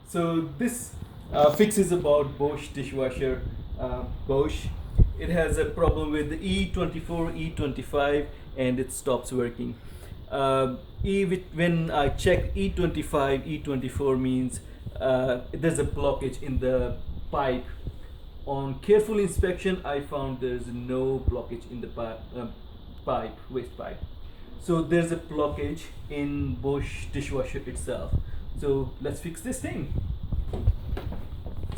So this fix is about Bosch dishwasher. Bosch. It has a problem with the e24, e25, and it stops working. When I check e25, e24 means there's a blockage in the pipe. On careful inspection, I found there's no blockage in the waste pipe. So there's a blockage in Bosch dishwasher itself. So let's fix this thing.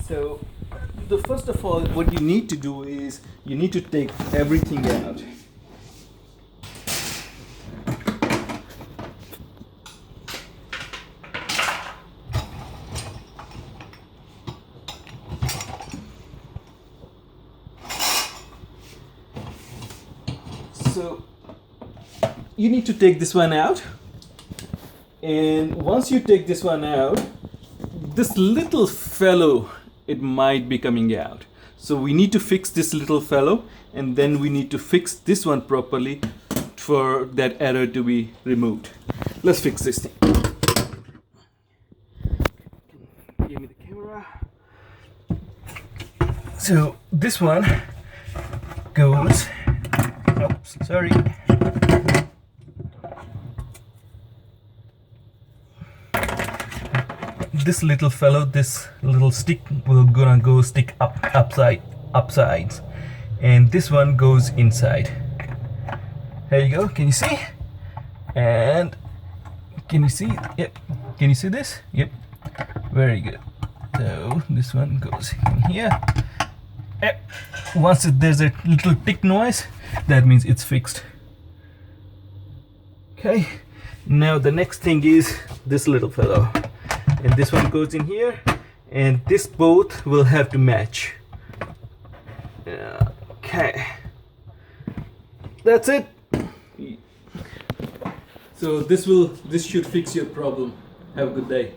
So the first of all, what you need to do is you need to take everything out. So you need to take this one out, and once you take this one out, this little fellow, it might be coming out. So we need to fix this little fellow, and then we need to fix this one properly for that error to be removed. Let's fix this thing. Give me the camera. So this one goes, oops, sorry. This little fellow, this little stick will gonna go stick upsides, and this one goes inside. There you go. Can you see? And can you see? Yep. Can you see this? Yep. Very good. So this one goes in here. Once there's a little tick noise, that means it's fixed. Okay. Now the next thing is this little fellow. And this one goes in here, and this both will have to match. Okay, that's it. So this should fix your problem. Have a good day.